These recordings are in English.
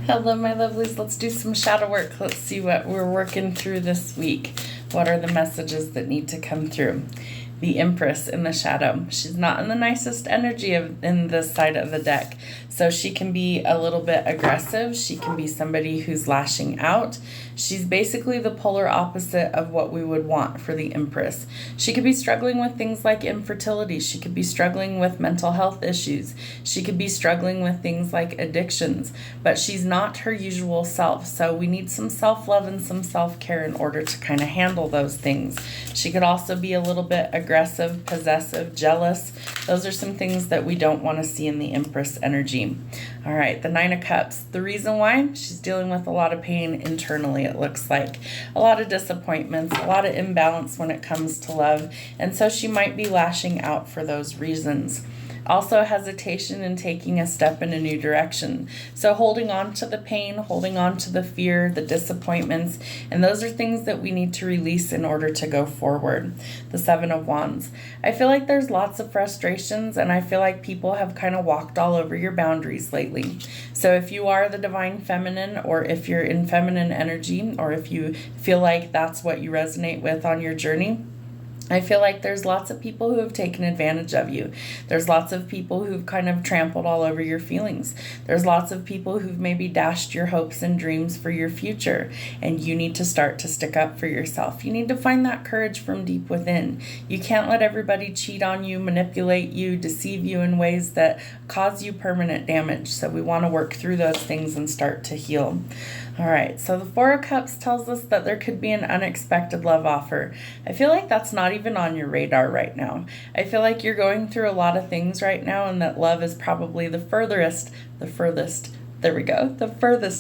Hello, my lovelies. Let's do some shadow work. Let's see what we're working through this week. What are the messages that need to come through? The Empress in the shadow. She's not in the nicest energy in this side of the deck. So she can be a little bit aggressive. She can be somebody who's lashing out. She's basically the polar opposite of what we would want for the Empress. She could be struggling with things like infertility. She could be struggling with mental health issues. She could be struggling with things like addictions, but she's not her usual self. So we need some self-love and some self-care in order to kind of handle those things. She could also be a little bit aggressive, possessive, jealous. Those are some things that we don't want to see in the Empress energy. All right, the Nine of Cups. The reason why? She's dealing with a lot of pain internally, it looks like. A lot of disappointments, a lot of imbalance when it comes to love, and so she might be lashing out for those reasons. Also hesitation in taking a step in a new direction. So holding on to the pain, holding on to the fear, the disappointments, and those are things that we need to release in order to go forward. The Seven of Wands. I feel like there's lots of frustrations, and I feel like people have kind of walked all over your boundaries lately. So if you are the divine feminine, or if you're in feminine energy, or if you feel like that's what you resonate with on your journey, I feel like there's lots of people who have taken advantage of you. There's lots of people who've kind of trampled all over your feelings. There's lots of people who've maybe dashed your hopes and dreams for your future, and you need to start to stick up for yourself. You need to find that courage from deep within. You can't let everybody cheat on you, manipulate you, deceive you in ways that cause you permanent damage. So we want to work through those things and start to heal. All right, so the Four of Cups tells us that there could be an unexpected love offer. I feel like that's not even on your radar right now. I feel like you're going through a lot of things right now, and that love is probably the furthest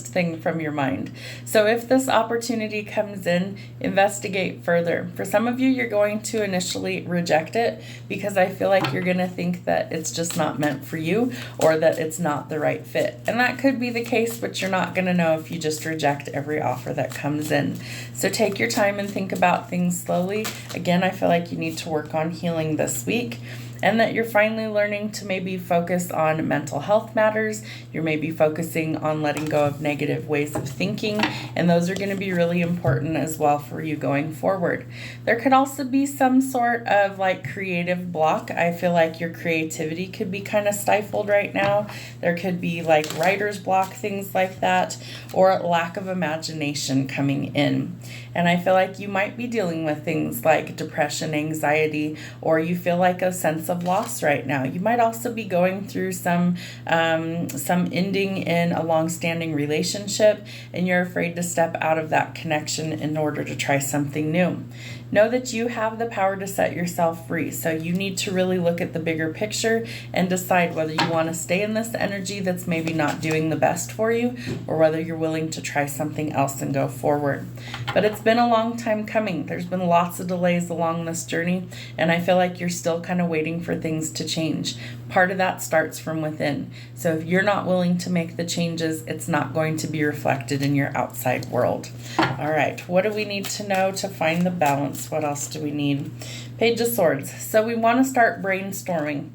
thing from your mind. So if this opportunity comes in, investigate further. For some of you, you're going to initially reject it because I feel like you're going to think that it's just not meant for you, or that it's not the right fit. And that could be the case, but you're not going to know if you just reject every offer that comes in. So take your time and think about things slowly. Again, I feel like you need to work on healing this week, and that you're finally learning to maybe focus on mental health matters. You're maybe focusing on letting go of negative ways of thinking, and those are going to be really important as well for you going forward. There could also be some sort of like creative block. I feel like your creativity could be kind of stifled right now. There could be like writer's block, things like that, or lack of imagination coming in. And I feel like you might be dealing with things like depression, anxiety, or you feel like a sense of loss right now. You might also be going through some ending in a long-standing relationship, and you're afraid to step out of that connection in order to try something new. Know that you have the power to set yourself free. So you need to really look at the bigger picture and decide whether you want to stay in this energy that's maybe not doing the best for you, or whether you're willing to try something else and go forward. But it's been a long time coming. There's been lots of delays along this journey, and I feel like you're still kind of waiting for things to change. Part of that starts from within. So if you're not willing to make the changes, it's not going to be reflected in your outside world. All right, what do we need to know to find the balance? What else do we need? Page of Swords. So we want to start brainstorming.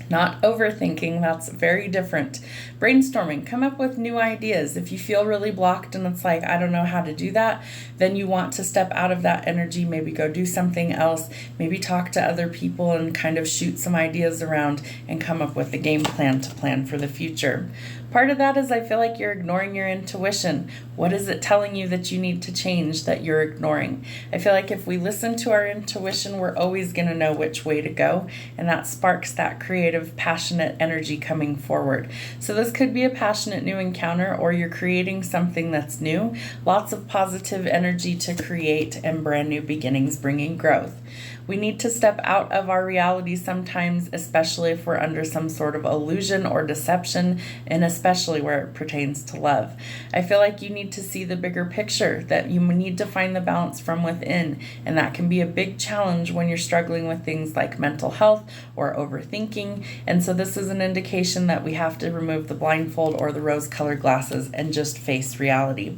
Not overthinking, that's very different. Brainstorming, come up with new ideas. If you feel really blocked and it's like, I don't know how to do that, then you want to step out of that energy, maybe go do something else, maybe talk to other people and kind of shoot some ideas around and come up with a game plan to plan for the future. Part of that is I feel like you're ignoring your intuition. What is it telling you that you need to change that you're ignoring? I feel like if we listen to our intuition, we're always going to know which way to go, and that sparks that creative, passionate energy coming forward. So this could be a passionate new encounter, or you're creating something that's new. Lots of positive energy to create and brand new beginnings, bringing growth. We need to step out of our reality sometimes, especially if we're under some sort of illusion or deception, and especially where it pertains to love. I feel like you need to see the bigger picture, that you need to find the balance from within, and that can be a big challenge when you're struggling with things like mental health or overthinking. And so this is an indication that we have to remove the blindfold or the rose-colored glasses and just face reality.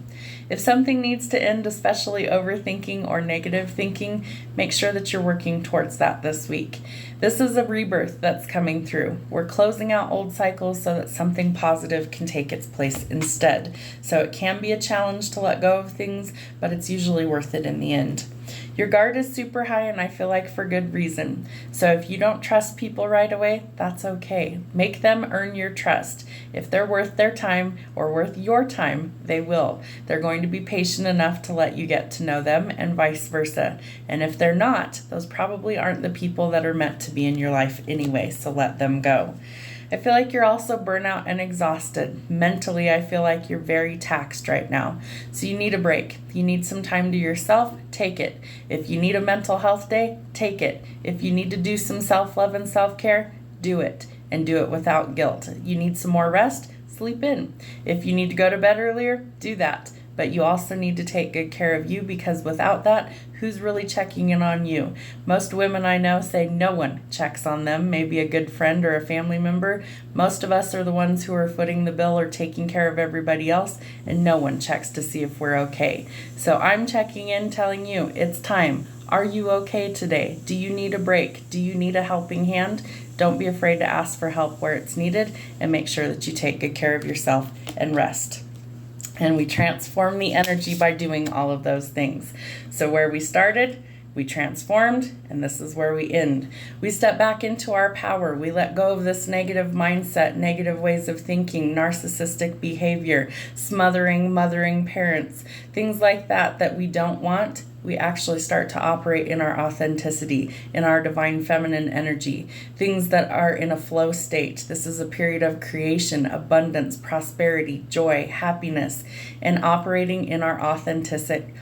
If something needs to end, especially overthinking or negative thinking, make sure that you're working working towards that this week. This is a rebirth that's coming through. We're closing out old cycles so that something positive can take its place instead. So it can be a challenge to let go of things, but it's usually worth it in the end. Your guard is super high, and I feel like for good reason. So if you don't trust people right away, that's okay. Make them earn your trust. If they're worth their time or worth your time, they will. They're going to be patient enough to let you get to know them and vice versa. And if they're not, those probably aren't the people that are meant to be in your life anyway, so let them go. I feel like you're also burnout and exhausted. Mentally, I feel like you're very taxed right now. So you need a break. You need some time to yourself, take it. If you need a mental health day, take it. If you need to do some self-love and self-care, do it. And do it without guilt. You need some more rest, sleep in. If you need to go to bed earlier, do that. But you also need to take good care of you, because without that, who's really checking in on you? Most women I know say no one checks on them, maybe a good friend or a family member. Most of us are the ones who are footing the bill or taking care of everybody else, and no one checks to see if we're okay. So I'm checking in, telling you, it's time. Are you okay today? Do you need a break? Do you need a helping hand? Don't be afraid to ask for help where it's needed, and make sure that you take good care of yourself and rest. And we transform the energy by doing all of those things. So where we started, we transformed, and this is where we end. We step back into our power. We let go of this negative mindset, negative ways of thinking, narcissistic behavior, smothering, mothering parents, things like that we don't want. We actually start to operate in our authenticity, in our divine feminine energy, things that are in a flow state. This is a period of creation, abundance, prosperity, joy, happiness, and operating in our authenticity,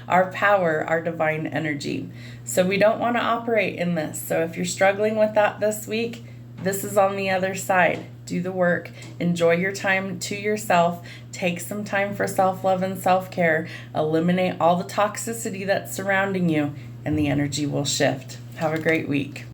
our power, our divine energy. So we don't want to operate in this. So if you're struggling with that this week, this is on the other side. Do the work. Enjoy your time to yourself. Take some time for self-love and self-care. Eliminate all the toxicity that's surrounding you, and the energy will shift. Have a great week.